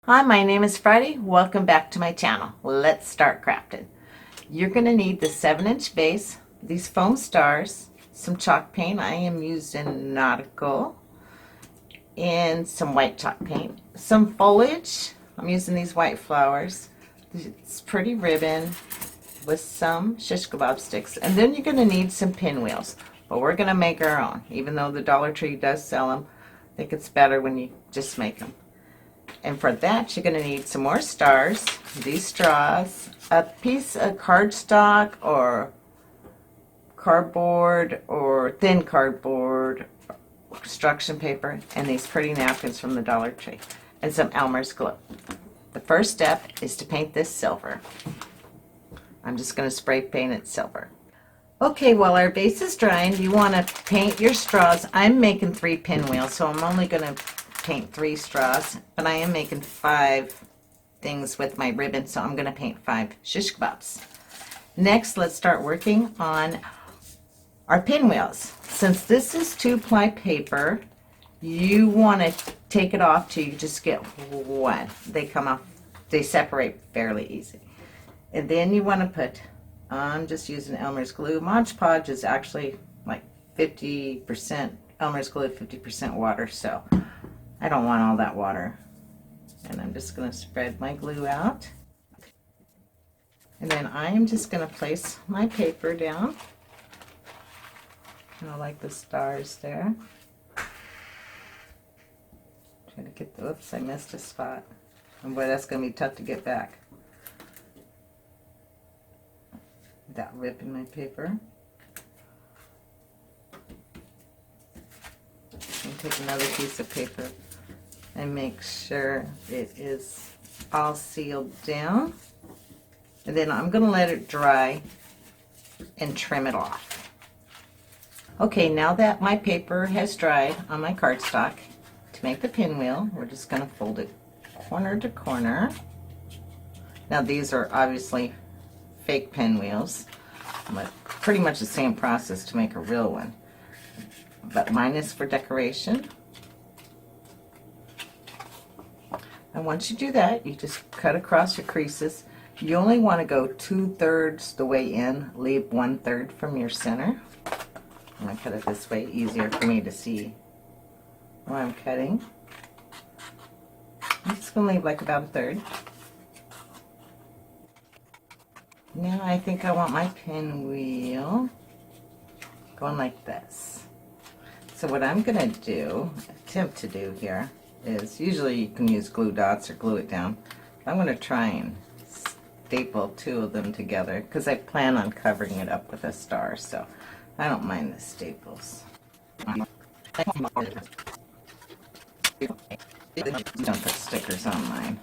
Hi, my name is Friday. Welcome back to my channel. Let's start crafting. You're going to need the 7-inch base, these foam stars, some chalk paint. I am using Nautical, and some white chalk paint. Some foliage. I'm using these white flowers. It's pretty ribbon with some shish kebab sticks. And then you're going to need some pinwheels. But we're going to make our own. Even though the Dollar Tree does sell them, I think it's better when you just make them. And for that, you're going to need some more stars, these straws, a piece of cardstock or cardboard or thin cardboard, construction paper, and these pretty napkins from the Dollar Tree, and some Elmer's glue. The first step is to paint this silver. I'm just going to spray paint it silver. Okay, while our base is drying, you want to paint your straws. I'm making 3 pinwheels, so I'm only going to paint 3 straws, but I am making 5 things with my ribbon, so I'm going to paint 5 shish kebabs. Next, let's start working on our pinwheels. Since this is 2-ply paper, you want to take it off till you just get one. They come off, they separate fairly easy. And then you want to put, I'm just using Elmer's glue. Mod Podge is actually like 50% Elmer's glue, 50% water, so I don't want all that water. And I'm just going to spread my glue out. And then I am just going to place my paper down. Kind of like the stars there. Trying to get the, oops, I missed a spot. And boy, that's going to be tough to get back. Without ripping my paper. And take another piece of paper and make sure it is all sealed down. And then I'm going to let it dry and trim it off. Okay, now that my paper has dried on my cardstock, to make the pinwheel, we're just going to fold it corner to corner. Now these are obviously fake pinwheels, but pretty much the same process to make a real one. But mine is for decoration. And once you do that, you just cut across your creases. You only want to go 2/3 the way in, leave 1/3 from your center. I'm going to cut it this way, easier for me to see what I'm cutting. I'm just going to leave like about 1/3. Now I think I want my pinwheel going like this. So what I'm going to do, attempt to do here, is usually you can use glue dots or glue it down. I'm going to try and staple 2 of them together because I plan on covering it up with a star, so I don't mind the staples. Don't put stickers on mine.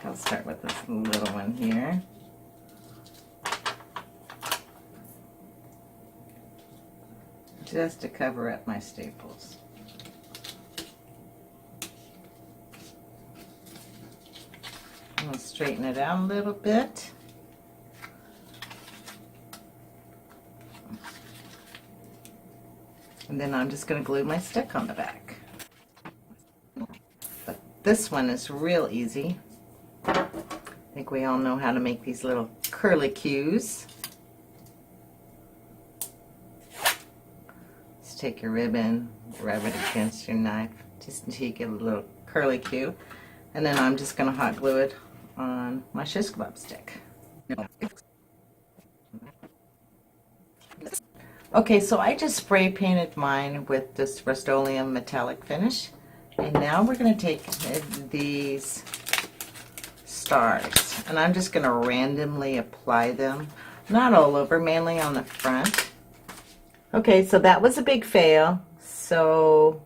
I'll start with this little one here. Just to cover up my staples. I'm going to straighten it out a little bit. And then I'm just going to glue my stick on the back. But this one is real easy. I think we all know how to make these little curly cues. Just take your ribbon, rub it against your knife just until you get a little curly cue. And then I'm just going to hot glue it on my shish kebab stick. Okay, so I just spray painted mine with this Rust-Oleum metallic finish. And now we're going to take these stars, and I'm just going to randomly apply them, not all over, mainly on the front. Okay, so that was a big fail, so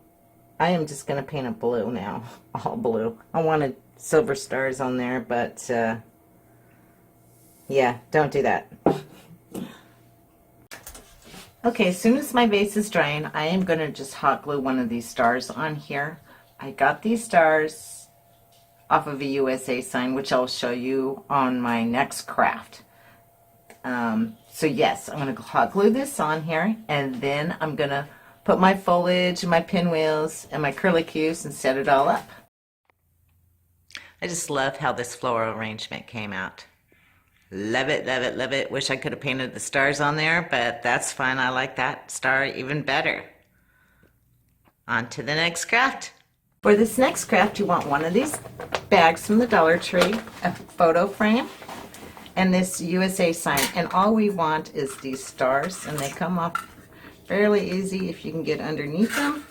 I am just going to paint it blue now, all blue. I wanted silver stars on there, but yeah, don't do that. Okay, as soon as my base is drying, I am going to just hot glue one of these stars on here. I got these stars off of a USA sign, which I'll show you on my next craft. So yes, I'm going to hot glue this on here, and then I'm going to put my foliage and my pinwheels and my curlicues and set it all up. I just love how this floral arrangement came out. Love it, love it, love it. Wish I could have painted the stars on there, but that's fine. I like that star even better. On to the next craft. For this next craft, you want one of these bags from the Dollar Tree, a photo frame, and this USA sign. And all we want is these stars, and they come off fairly easy if you can get underneath them.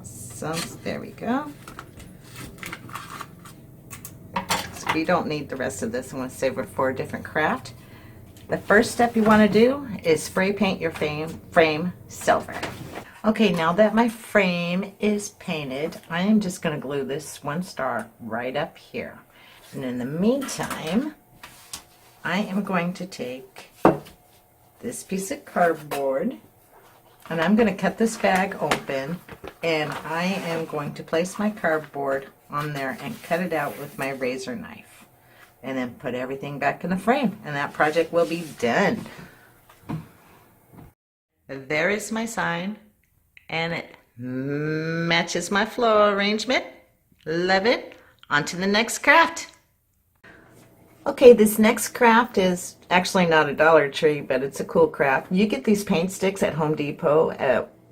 So there we go. So we don't need the rest of this. I want to save it for a different craft. The first step you want to do is spray paint your frame silver. Okay, now that my frame is painted, I am just going to glue this one star right up here. And in the meantime, I am going to take this piece of cardboard and I'm going to cut this bag open, and I am going to place my cardboard on there and cut it out with my razor knife. And then put everything back in the frame, and that project will be done. There is my sign, and it matches my floral arrangement. Love it. On to the next craft. Okay, this next craft is actually not a Dollar Tree, but it's a cool craft. You get these paint sticks at Home Depot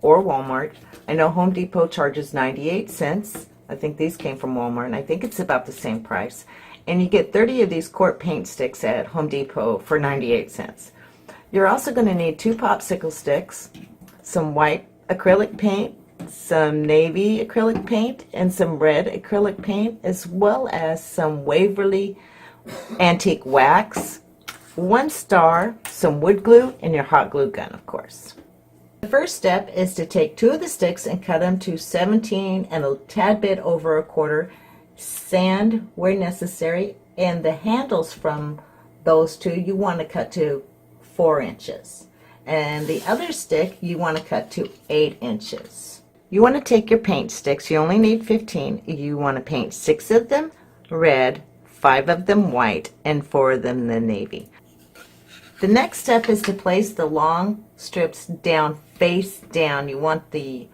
or Walmart. I know Home Depot charges 98 cents. I think these came from Walmart, and I think it's about the same price. And you get 30 of these quart paint sticks at Home Depot for 98 cents. You're also going to need 2 popsicle sticks, some white acrylic paint, some navy acrylic paint, and some red acrylic paint, as well as some Waverly antique wax, 1 star, some wood glue, and your hot glue gun, of course. The first step is to take 2 of the sticks and cut them to 17 and a tad bit over a quarter. Sand where necessary, and the handles from those 2 you want to cut to 4 inches, and the other stick you want to cut to 8 inches. You want to take your paint sticks, you only need 15. You want to paint 6 of them red, 5 of them white, and 4 of them the navy. The next step is to place the long strips down, face down. You want the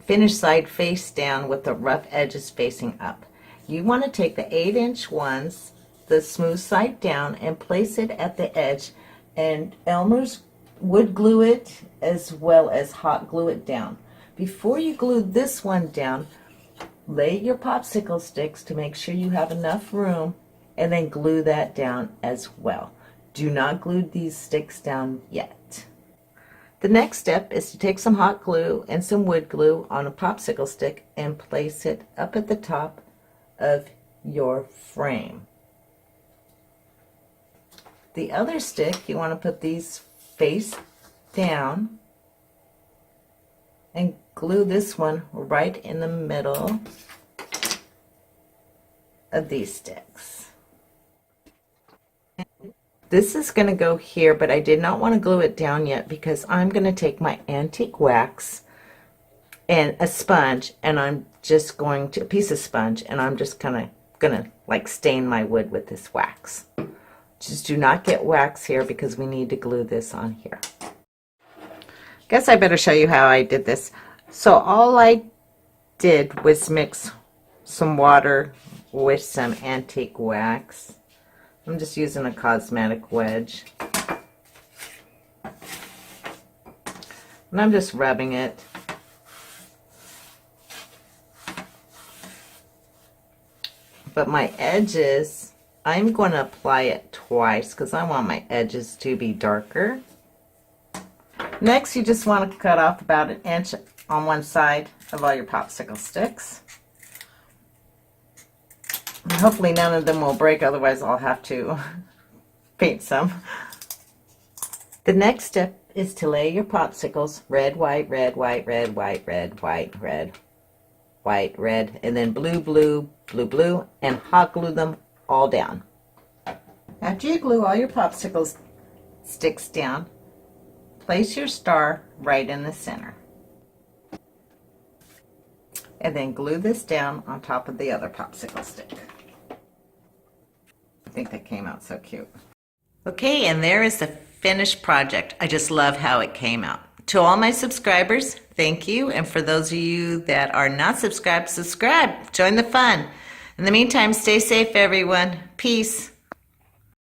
finished side face down with the rough edges facing up. You want to take the 8-inch ones, the smooth side down, and place it at the edge, and Elmer's would glue it as well as hot glue it down. Before you glue this one down, lay your popsicle sticks to make sure you have enough room, and then glue that down as well. Do not glue these sticks down yet. The next step is to take some hot glue and some wood glue on a popsicle stick and place it up at the top of your frame. The other stick, you want to put these face down and glue this one right in the middle of these sticks. This is going to go here, but I did not want to glue it down yet because I'm going to take my antique wax and a sponge, and I'm just going to, a piece of sponge, and I'm just kind of going to like stain my wood with this wax. Just do not get wax here because we need to glue this on here. Guess I better show you how I did this. So all I did was mix some water with some antique wax. I'm just using a cosmetic wedge. And I'm just rubbing it. But my edges, I'm going to apply it twice because I want my edges to be darker. Next, you just want to cut off about 1 inch on one side of all your popsicle sticks. And hopefully none of them will break, otherwise I'll have to paint some. The next step is to lay your popsicles red, white, red, white, red, white, red, white, red, white, red, and then blue, blue, blue, blue, and hot glue them all down. After you glue all your popsicle sticks down, place your star right in the center. And then glue this down on top of the other popsicle stick. think that came out so cute. Okay, and there is the finished project. I just love how it came out. To all my subscribers, thank you. And for those of you that are not subscribed, subscribe. Join the fun. In the meantime, stay safe, everyone. Peace.